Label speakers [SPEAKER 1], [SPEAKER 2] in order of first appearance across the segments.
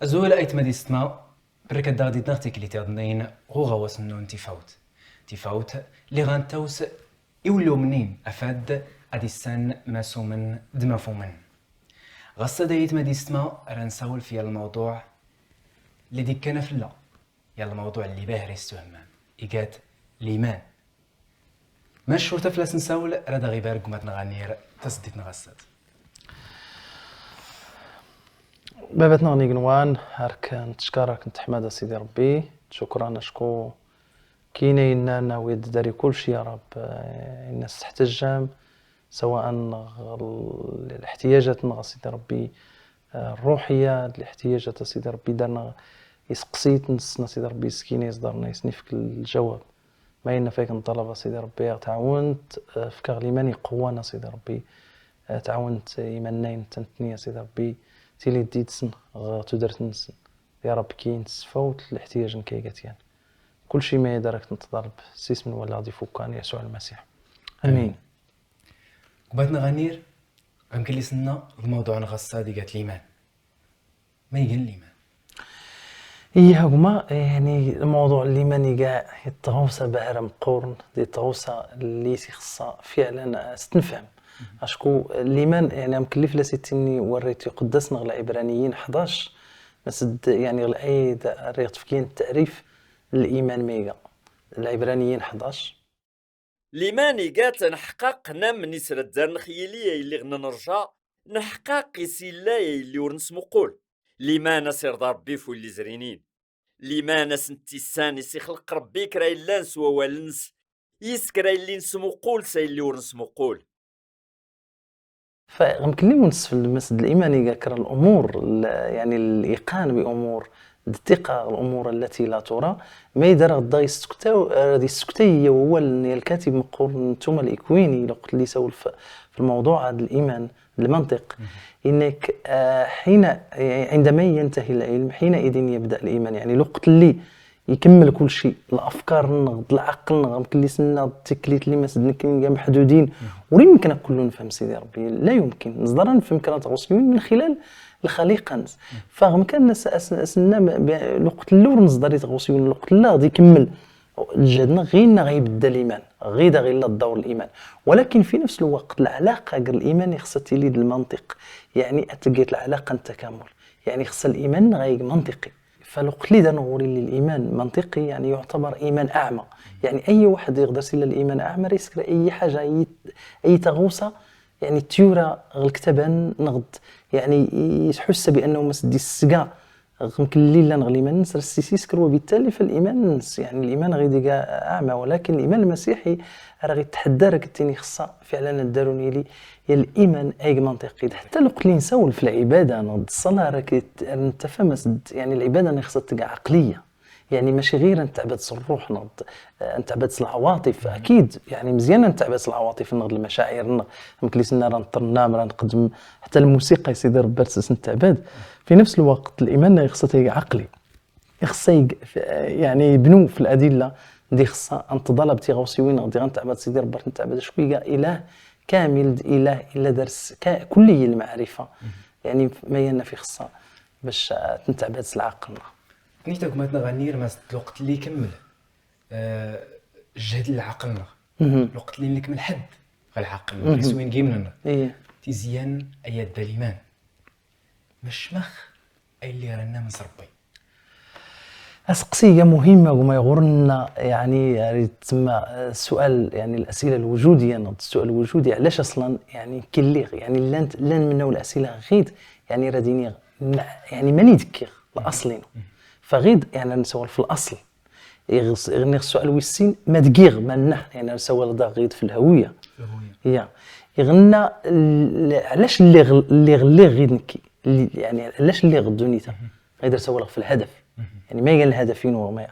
[SPEAKER 1] أزول أيت مدي استماع بركة داغدي دنغتي كلي تاضنين غوغا واسنون تفاوت اللي غانتوس يولو منين أفاد أدي السن ماسومن دمافومن غصة دايت مدي استماع رانساول في الموضوع اللي دي كان في الله يلا الموضوع اللي باهر يستهمام إيجات الإيمان ما الشرطة فلاس نساول رادا غيبار قمت نغانير تصديت نغسات
[SPEAKER 2] بابتنا غني قنوان هارك نتشكرك نتحمد سيدي ربي شكرا شكو كاينين ناوي داري كل شيء يا رب الناس تحتجم سواء الاحتياجات سيدي ربي الروحيه الاحتياجات سيدي ربي دارنا يسقسيت نسنا سيدي ربي سكيني يصدرنا يسنيفك الجواب ما ينا فيك نطلب سيدي ربي تعاونت فيك غليمان يقوانا سيدي ربي تعاونت يمنين تنتني سيدي ربي تيلي ديت سن تدرت نسن يا رب كاين تسفوت الاحتياج نكايغاتيان كل شيء ما يدرك نتضرب سيس من ولا غادي فوكان يسوع المسيح امين.
[SPEAKER 1] قبات نغانير يمكن لي سنة الموضوع نغصا دي قالت ليمان ما يقال ليمان
[SPEAKER 2] إيه هما يعني الموضوع اللي ماني كاع يتغوصى بهرة مقورن دي تغوصى اللي خصها فعلا استنفهم اشكو الايمان يعني مكلف لاسيتني وريت يقدسنا العبرانيين 11 مسد يعني الاي ريت في كاين تعريف الايمان ميغا العبرانيين 11
[SPEAKER 3] الايمان يقات نحقق نام نسرد دار خياليه اللي غنا نرجع نحقق يسيلاي اللي ورنسمو قول الايمان سير ربي فو اللي زرينين الايمان سنتي الساني سيخلق ربي كراي لانس ووالنس يسكراي اللي نسمو قول ساي اللي ورنسمو قول
[SPEAKER 2] فغنكلموا نصف المسد الايماني كرا الامور يعني الايقان بامور الثقه الامور التي لا ترى ما يدار غدا يسكتاو هذه السكتيه هو الكاتب مقول نتوما الاكويني لقت لي سول في الموضوع هذا الايمان المنطق انك حين عندما ينتهي العلم حينئذ يبدا الايمان يعني لقت لي يكمل كل شيء الافكار النغض العقل نغم كل سنه التكليت اللي مسدنك محدودين ولي يمكن كلنا نفهم سيدي ربي لا يمكن نصدر نفهم كلام غوصيين من خلال الخليقه فغم كان سنا لقت اللور نصدر غوصيين لقت لا غادي يكمل جدنا غير غيبدا الايمان غير الدور الايمان ولكن في نفس الوقت العلاقه قال الايمان خصها تليد المنطق يعني اتلقيت العلاقه التكامل يعني خص الايمان غير منطقي فلوقت لي نوري لي الايمان منطقي يعني يعتبر ايمان اعمى يعني اي واحد يقدر يصل للايمان اعمى يسكر اي حاجه اي تغوصه يعني تيورا الكتابان نغض يعني يحس بانه مسدي السقا يمكن لي لا نغلي من نسر السيسكر وبالتالي فالايمان يعني الايمان غير اعمى ولكن الايمان المسيحي راه غيتحدى راه كتيني خصها فعلا داروني لي يا الايمان اي منطقي حتى لو قلت لي نسول في العباده نض الصلاه راه انت فهم يعني العباده خصها تبقى عقليه يعني ماشي غير نتعبد الروح نض نتعبد العواطف اكيد يعني مزيان نتعبد العواطف نض المشاعر يمكن لي سنا راه نطرنام راه نقدم حتى الموسيقى يسيدي ربي راسس نتعبد في نفس الوقت الايمان خصها يبقى عقلي خصها يعني بنو في الادله دي خصها انتظلب تي غوصيوين غادي غنتعبد سيدي ربي نتعبد شويه اله كامل اله الا درس كليه المعرفه يعني ما ينا في خصها باش تنتعبد العقل
[SPEAKER 1] نيتا كما غنير ما الوقت اللي يكمل جهد العقل الوقت اللي نكمل حد العقل كيسوين كيمنا تيزيان اياد الايمان مش مخ اي اللي رانا من ربي
[SPEAKER 2] اسقسيه مهمه وما يغرنا يعني تسمى السؤال يعني الاسئله الوجوديه نض السؤال الوجودي علاش اصلا يعني كلي يعني لان منه الاسئله غير يعني راديني يعني ماني ذكر الاصلين فغيد يعني نسول في الاصل يغني السؤال ويسين ما دقيق ما يعني نسول دا غيد في الهويه هي يغنى علاش اللي غير نكي يعني علاش اللي غدونيته غير سول في الهدف يعني ما قال الهدفين وما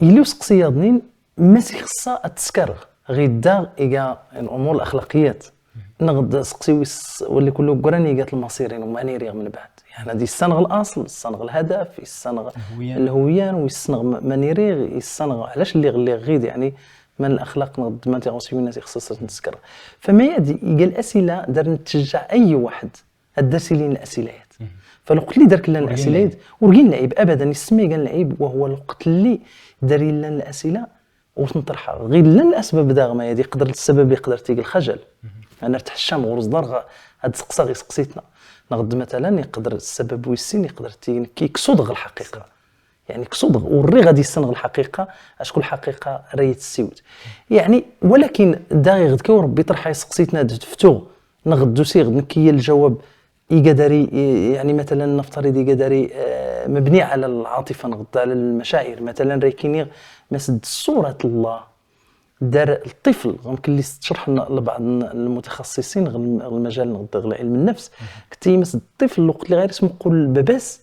[SPEAKER 2] يلو سقسيه ضنين ما خصها تسكر غير دا ايغا الامور الاخلاقيات نغد سقسي واللي كله قراني قالت المصيرين وما نيريغ من بعد يعني هذه الصنغ الاصل الصنغ الهدف الصنغ الهويان والصنغ منيريغ الصنغ علاش اللي غير يعني من الاخلاق نغد ما تيغوصيو الناس خصها تسكر فما يدي قال اسئله دار نتشجع اي واحد الدرس لين الاسئلات فلو قلت لي دارك لنا
[SPEAKER 1] ورقين
[SPEAKER 2] الاسئله
[SPEAKER 1] العيب.
[SPEAKER 2] ورقين العيب ابدا يسمي كاع العيب، وهو الوقت اللي داري لنا الاسئله وتنطرحها غير لنا الاسباب داغمه هذه، يقدر السبب يقدر تيجي الخجل. انا ارتحشى مغرز دار هاد السقسه غير سقسيتنا نغد مثلا، يقدر السبب ويسين يقدر تيجي كيكسود غير الحقيقه، يعني كسود وري غادي يسنغ الحقيقه اشكون الحقيقه ريت السيود يعني. ولكن داغي غد كي ربي طرح يسقسيتنا دفتو نغدو سي غد نكي الجواب يقدري يعني مثلا نفترض يقدري مبني على العاطفه نغد على المشاعر مثلا ريكيني مسد صوره الله دار الطفل يمكن اللي تشرح لنا لبعض المتخصصين غير المجال نغد علم النفس كتي مسد الطفل الوقت اللي غير اسمه قول باباس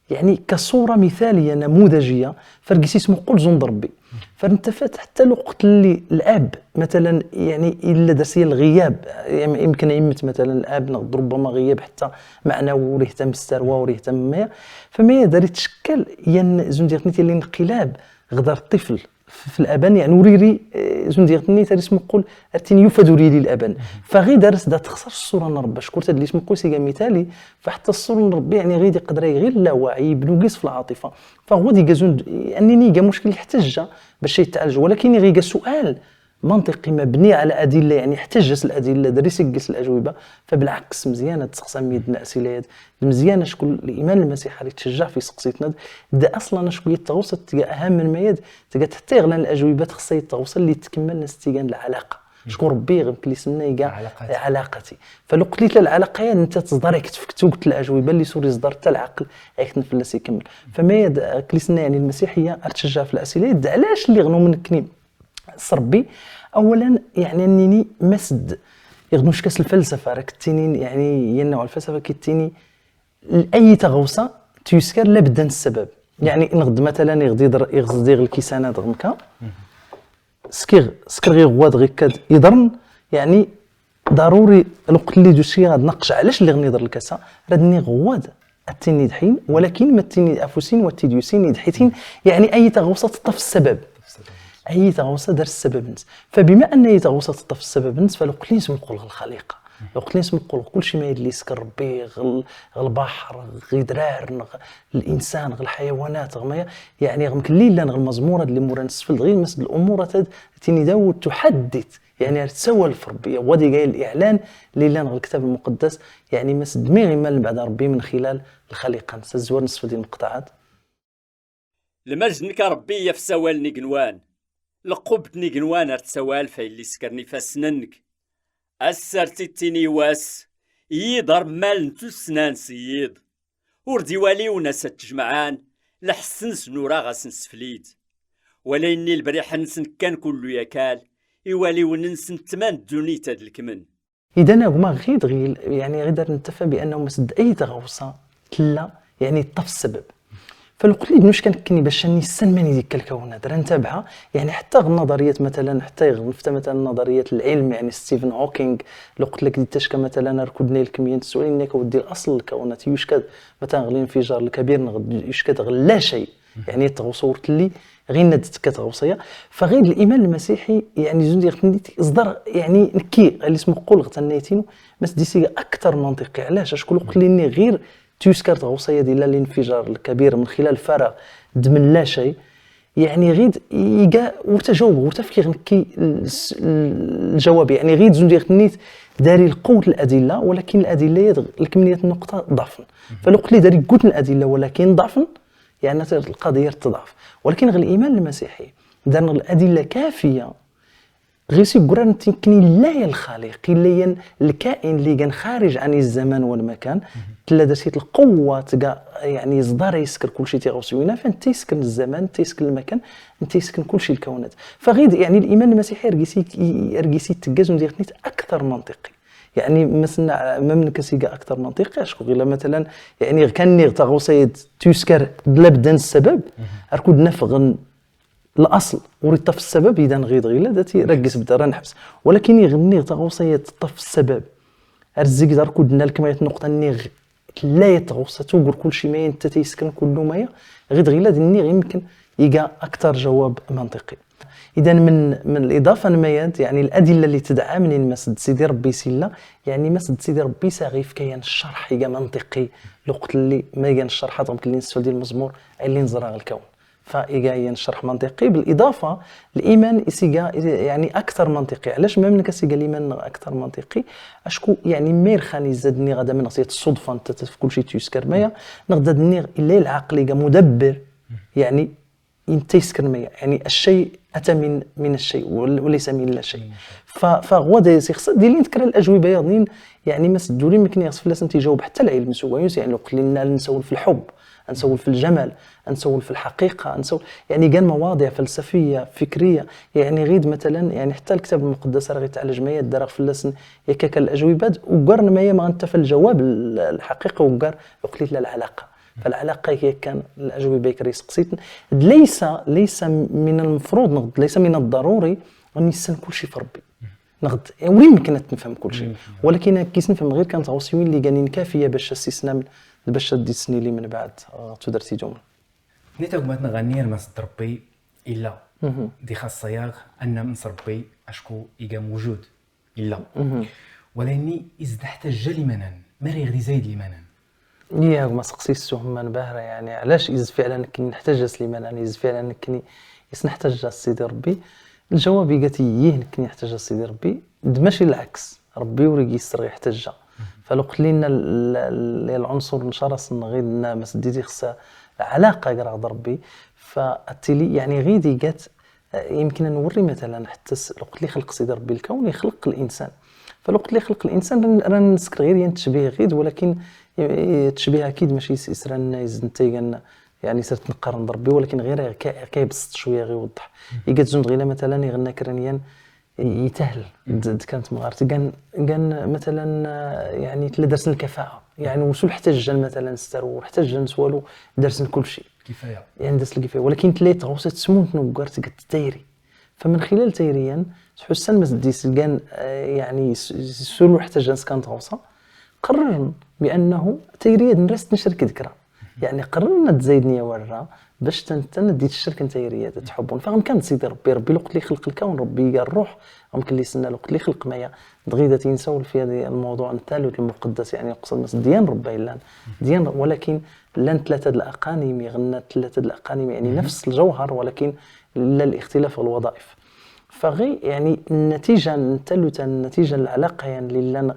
[SPEAKER 2] يعني كصوره مثاليه نموذجيه فرقسي اسمه قول زند ربي. فانت فات حتى الوقت اللي الاب مثلا يعني الا درسي الغياب يعني يمكن يمت مثلا الاب نقد ربما غياب حتى معنوي وريهتم بالثروه وريهتم ما فما دار يتشكل ين زون ديال الانقلاب غدار الطفل في الابان يعني وريري زون ديال تاع اسمه قول ارتيني يفدوري لي الابان فغي دارس دا تخسر الصوره نربى شكون اللي اسمه قوسي مثالي فحتى الصوره نربي يعني غير يقدر غير اللاوعي يبنوكيس في العاطفه فهو ديك زون انني كاع مشكل يحتاج باش يتعالج ولكن غير سؤال منطقي مبني على ادله يعني احتجس الادله دريس يقيس الاجوبه فبالعكس مزيانه تسقسم يدنا اسئله مزيانه شكون الايمان المسيحي اللي تشجع في سقسيتنا دا اصلا شكون يتغوص تلقى اهم من ما يد تلقى تحتي غلان الاجوبه خصها يتغوص اللي تكمل نستيغان العلاقه شكون ربي غير لي كاع علاقتي فلو قلت العلاقه انت تصدر كتفكتو قلت الاجوبه اللي سوري صدر حتى العقل ياك نفلس يكمل فما يد كليسنا يعني المسيحيه تشجع في الاسئله علاش اللي غنو منكني صربي اولا يعني انني مسد يغنوش كاس الفلسفه راك تيني يعني ينوع الفلسفه كيتيني اي تغوصه تيسكر لابد من السبب يعني نغد مثلا يغزد دير الكيسانه دغمكا سكر غير غواد غير كاد يضرن يعني ضروري الوقت اللي دوشي غنقش علاش اللي غنيضر الكاسه ردني غواد التيني دحين ولكن ما التيني افوسين والتيديوسين دحيتين يعني اي تغوصه تطف السبب اي تغوصه دار السبب نس فبما ان اي تغوصه تطف السبب نس فلو قلت لي نقول الخليقه لو قلت لي نقول كل شيء ما يدلي يسكر ربي البحر غيدرار الانسان الحيوانات غمايا يعني يمكن لي لا المزموره اللي مورا نسفل غير مسد الامور تيني داو تحدث يعني تسولف ربي ودي جاي الاعلان اللي لا الكتاب المقدس يعني مسد مي مال بعد ربي من خلال الخليقه نسزور نسفل ديال المقطعات
[SPEAKER 3] المجد ربي يفسوالني قنوان لقبتني قنوان ارتسوال فايلي سكرني فاسننك أسرتي تيني واس يضرب مال نتو السنان سيد وردي والي وناس تجمعان لحسن سنورا غاسن سفليد ولا إني البريح نسن كان كلو يكال يوالي وننسن تمان دوني تاد الكمن
[SPEAKER 2] إذا أنا هما غير يعني غير نتفى بأنه مسد أي تغوصة تلا يعني طف السبب فلو قلت لي بنوش كنكني باش اني السنماني ديك الكونات راه نتابعها يعني حتى النظريات مثلا حتى نفتا مثلا نظريات العلم يعني ستيفن هوكينغ لو قلت لك ديتاش مثلا ركودني الكميه السؤال انك ودي الاصل الكونات يشكد مثلا غلي انفجار الكبير نغد يشكد لا شيء يعني تغوصورت لي غير ندت كتغوصيه فغير الايمان المسيحي يعني زون ديال اصدر يعني نكي اللي اسمه قول غتنيتينو بس ديسي اكثر منطقي علاش شكون قلت لي اني غير تيسكر تغوصيه ديال الانفجار الكبير من خلال فراغ دمن لا شيء يعني غير يجا وتجاوب وتفكير نكي الجواب يعني غير زون ديال النيت داري القوه الادله ولكن الادله الكميه النقطه ضعفا فلو قلت لي داري قوه الادله ولكن ضعفا يعني القضيه تضعف ولكن غير الايمان المسيحي دارنا الادله كافيه غير سيقران تنكني لا الخالق الا الكائن اللي كان خارج عن الزمان والمكان تلا درتيت القوه تلقى يعني يصدر يسكر كل شيء تيغوصيونا فانت يسكن الزمان تيسكن المكان انت يسكن كل شيء الكونات فغير يعني الايمان المسيحي رقيسي تجازم ديال نيت اكثر منطقي يعني مثلا ما من كسيقا اكثر منطقي اشكو غير مثلا يعني كان نيغ تغوصيد تيسكر بلا بدان السبب اركود نفغن الاصل وريت طف السبب اذا غير غير داتي ركز بدا راه نحبس ولكن يغني تغوصيه طف السبب ارزق دار كودنا الكميه النقطه نيغ لا يتغوصتو غير كلشي ما انت تيسكن كل ما غير غير ديال يمكن يلقى اكثر جواب منطقي اذا من الاضافه نمايات يعني الادله اللي تدعمني مسد سيدي ربي سيلا، يعني مسد سيدي ربي ساغيف كاين الشرح يا منطقي الوقت اللي ما كان الشرح دونك اللي نسول ديال المزمور اللي نزرع الكون، فإيجايا الشرح منطقي بالإضافة الإيمان إسيجا يعني أكثر منطقي. علاش ما منك إسيجا الإيمان أكثر منطقي؟ أشكو يعني مير خاني زادني غدا من نصيحة الصدفة أنت في كل شيء تيسكر مايا نغدادني إلا العقل مدبر يعني أنت يسكر مايا يعني الشيء أتى من الشيء وليس من لا شيء. فغدا يخص ديالي نذكر الأجوبة يظنين يعني ما سدولي ما كان يصف لاس أنت يجاوب حتى العلم سوايوس يعني لو قلنا نسول في الحب نسول في الجمال نسول في الحقيقة نسول يعني كان مواضيع فلسفية فكرية يعني غيد مثلا يعني حتى الكتاب المقدس راه غيتعالج مايا دار فلسن يكاك الأجوبات وقرن مايا ما غنت في الجواب الحقيقة وقر وقلت لا العلاقة. فالعلاقة هي كان الأجوبة كريس قصيت ليس من المفروض ليس من الضروري أن يسن كل شيء في ربي نغد وين يمكن نفهم كل شيء ولكن كيس نفهم غير كانت غوسيوين اللي كانين كافيه باش استثناء باش ديسني لي من بعد تدرتي جمله
[SPEAKER 1] نيتا ما نغني المس ربي الا دي خاصياغ ان من ربي اشكو يجا موجود الا ولاني اذا احتاج لمنن مري غير زايد لمنن
[SPEAKER 2] يا ما سقسيتو من باهره يعني علاش اذا فعلا كني نحتاج سليمان يعني اذا فعلا كني نحتاج سيدي ربي الجواب يقاتي كني نحتاج سيدي ربي ماشي العكس ربي وريقي يسر يحتاج فلو قلت لنا العنصر نشرس غير ما سديتي خصها علاقه قرا ربي فالتالي يعني غيدي قات يمكن نوري مثلا حتى لو قلت لي خلق سيدي ربي الكون يخلق الانسان فلو قلت لي خلق الانسان راه نسكر غير تشبيه غيد ولكن تشبيه اكيد ماشي يسرا يزنتي يعني صرت نقارن ربي ولكن غير كيبسط شويه غير يوضح يقات زند غير مثلا يغنى كرانيا يتهل كانت مغارتي كان مثلا يعني تلا درس الكفاءه يعني وصول حتى الجن مثلا ستر حتى الجن سوالو درس كل شيء
[SPEAKER 1] كفايه
[SPEAKER 2] يعني درس الكفايه ولكن تلا تغوصت سموت نوغارتي كتيري فمن خلال تيريا تحسن مسديس كان يعني سولو حتى الجنس كانت غوصه قرر بانه تيريا نرست نشرك ذكرى يعني قررنا تزايدني ورا باش تندي الشركه نتايريه تحبون فهم كان سيدي ربي لقت لي خلق الكون ربي قال الروح ممكن لي سنه لقت لي خلق مايا دغيدا تنسول في هذا الموضوع الثالث المقدس يعني يقصد ديان ربي لان ديان ولكن لان ثلاثه الاقانيم يغنى ثلاثه الاقانيم يعني نفس الجوهر ولكن لا الاختلاف الوظائف فغي يعني النتيجه الثالثه النتيجه العلاقه يعني لان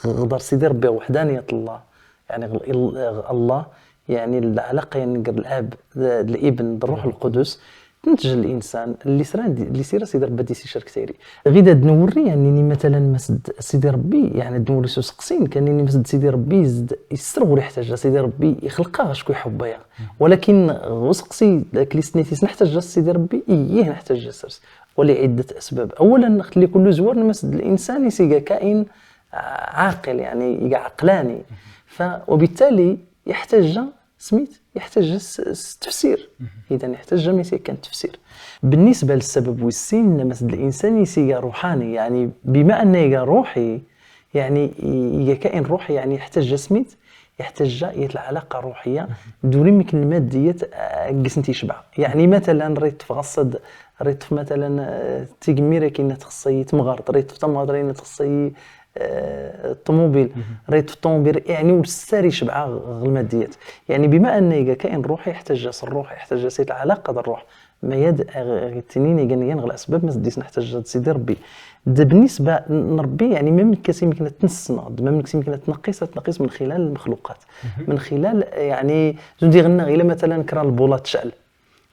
[SPEAKER 2] غدر سيدي ربي وحدانيه الله يعني الله يعني العلاقه يعني الاب الابن الروح القدس تنتج الانسان اللي سير سيدي ربي دي شرك تيري غير نوري يعني مثلا مسد سيدي ربي يعني نوري سقسين كان مسد سيدي ربي يسر ولا يحتاج سيدي ربي يخلقها شكون يحبها ولكن وسقسي كليسنيتيس نحتاج سيدي ربي نحتاج سرس ولعده اسباب اولا خلي كل زوار مسد الانسان يسيقى كائن عاقل يعني يقع عقلاني وبالتالي يحتاج سميت يحتاج التفسير اذا يحتاج ميسي كان تفسير بالنسبه للسبب والسين مثل الانسان يسيقى روحاني يعني بما انه يقى روحي يعني يقى كائن روحي يعني يحتاج سميت يحتاج العلاقه روحيه دون يمكن الماديه قسنتي يشبع يعني مثلا ريت فغصد ريت مثلا تيغميره كاين تخصي تمغرط ريت تمغرين تخصي الطوموبيل ريت الطوموبيل يعني والساري شبعه الماديات يعني بما انه كائن روحي يحتاج الروح يحتاج سيت العلاقه الروح ما يد غتنين ينغل اسباب ما تديس نحتاج سيدي ربي بالنسبه لربي يعني ما يمكن تنسنا ما يمكن تنقيس من خلال المخلوقات من خلال يعني زندي غنى غير مثلا كرا البولات تشعل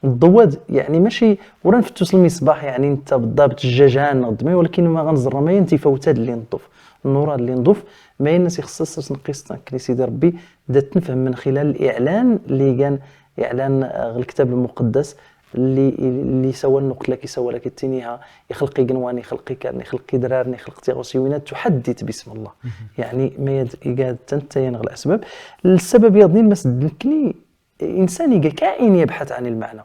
[SPEAKER 2] الضواد يعني ماشي ورا نفتوس المصباح يعني انت بالضبط الجاجان نضمي ولكن ما غنزر ما انت فوتات اللي نضف النور اللي نضف ما الناس يخصص نقيس سيدي ربي بدات نفهم من خلال الاعلان اللي كان اعلان الكتاب المقدس اللي سوى النقله كيسوى لك التنيها يخلقي قنواني يخلقي كان يخلقي درارني يخلقي غسيوينات تحدث باسم الله يعني ما يقاد تنتين الاسباب السبب يظني مسدكني انسان يقى كائن يبحث عن المعنى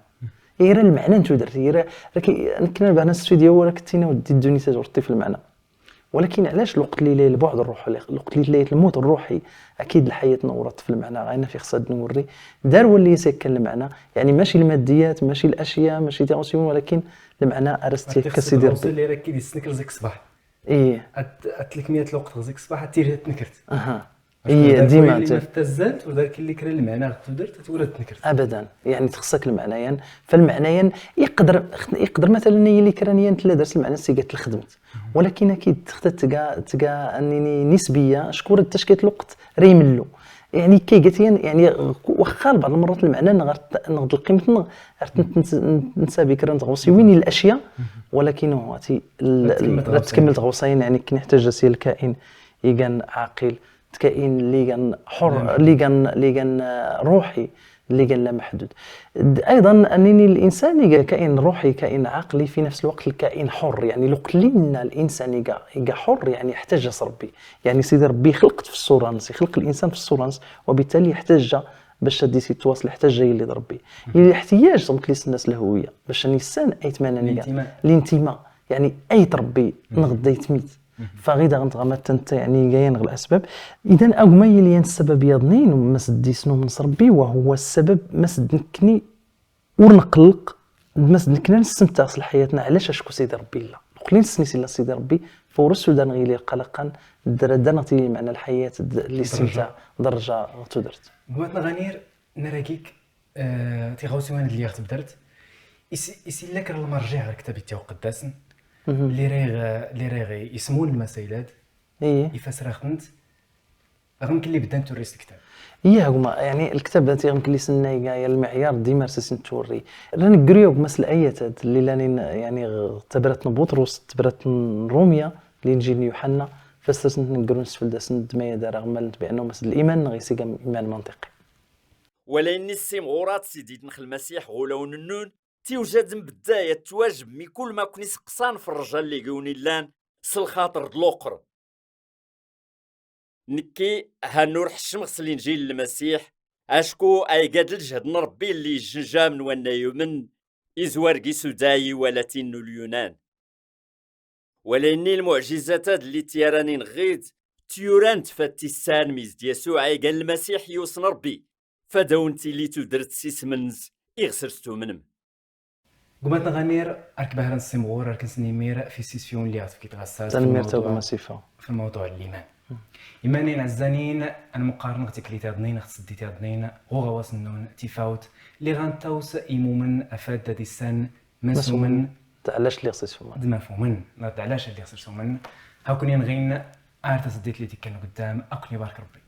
[SPEAKER 2] يرى المعنى انت درتي يرى راك كنا بهنا الاستوديو وراك تينا ودي الدنيا تجرتي في المعنى ولكن علاش الوقت اللي ليه البعد الروحي، الوقت اللي ليه الموت الروحي، اكيد الحياه نورت في المعنى. غاينا في خصها نوري دار ولي ساكن المعنى، يعني ماشي الماديات ماشي الاشياء ماشي تاوسيون، ولكن المعنى ارستي كسيدي ربي.
[SPEAKER 1] اللي راك كي تسنكر زيك الصباح
[SPEAKER 2] ايه
[SPEAKER 1] 300 الوقت زيك الصباح تير تنكرت.
[SPEAKER 2] اها هي ديما
[SPEAKER 1] اللي ما افتزلت وداك اللي كرا المعنى تدرت تولد تنكرت
[SPEAKER 2] ابدا. يعني تخصك المعنيين، فالمعنيين يقدر مثلا هي اللي كرانيا تلا درت المعنى سيقات الخدمت، ولكن اكيد تلقى انني نسبيه شكون التشكيل الوقت ريملو. يعني كي قلت يعني واخا بعض المرات المعنى نغض القيمه ننسى بكره نتغوصي وين الاشياء، ولكن هو لا تكمل تغوصين. يعني كي نحتاج سي الكائن يكون عاقل، كائن اللي كان حر، اللي كان روحي، اللي كان لا محدود. ايضا انني الانسان كائن روحي كائن عقلي في نفس الوقت، الكائن حر. يعني الوقت اللي الانسان يبقى حر يعني يحتاج ربي. يعني سيدي ربي خلقت في الصوره نص، يخلق الانسان في الصوره نص، وبالتالي يحتاج باش تدي تواصل يحتاج اللي ربي. يعني الاحتياج تمكليس الناس الهويه باش الانسان ايتمنى الانتماء، يعني اي تربي نغدا يتميت فغيدا غنتغمت انت يعني جايين غير الاسباب. اذا اغمي لي السبب يضنين وما سديسنو من ربي، وهو السبب ما سدنكني ورنقلق ما سدنكنا نستمتع في حياتنا. علاش اشكو سيدي ربي لا قلين سنيسي لا سيدي ربي فورسو دان غيلي قلقا درنتي معنى الحياه الاستمتاع درجه تدرت.
[SPEAKER 1] بغيت غنير نراكيك تي غوسوان اللي غتبدرت يسي لك المرجع على كتاب تاعو قداسن اللي راغي يسمون المسائلات
[SPEAKER 2] ايه
[SPEAKER 1] يفسر خنت رغم كلي بدان توريس الكتاب.
[SPEAKER 2] ايه هما يعني الكتاب هذا يمكن لي سنايا المعيار ديما سن توري راني قريو مثل الايات اللي لاني يعني تبرت بطرس تبرت روميا لانجيل يوحنا فاستسنت نقرون سفل سند ما يدار رغم بانه مثل الايمان غيسيق ايمان منطقي.
[SPEAKER 3] ولكن السيمغورات سيدي نخل المسيح غولون النون تيوجد من بداية تواجب مي كل ما كوني سقسان في الرجال اللي قوني لان سالخاطر دلوقر نكي هنور الشمس الانجيل المسيح اشكو اي قاد الجهد نربي اللي جنجا من وانا يمن ازوارقي سوداي ولاتين اليونان. ولاني المعجزات اللي تيراني نغيد تيوران تفاتي السان ميز يسوع قال المسيح يوصن ربي فداونتي اللي تدرت سيس منز يغسرستو منم.
[SPEAKER 1] قمت نغنير أركبها نسمور أركن سنيمير في سيسيون اللي عطف كي تغساس في الموضوع الإيمان. إيمانين عزانين المقارنة تكليتادنين خصديتادنين غواص النون تفاوت اللي غانتاوس إيمومن أفاد دادي السن مسومن
[SPEAKER 2] تعلاش اللي خصيص فمن
[SPEAKER 1] مفهومن لا تعلاش اللي خصيص فمن هاكون ينغين أرتس ديت اللي تكلم قدام أقني بارك ربي.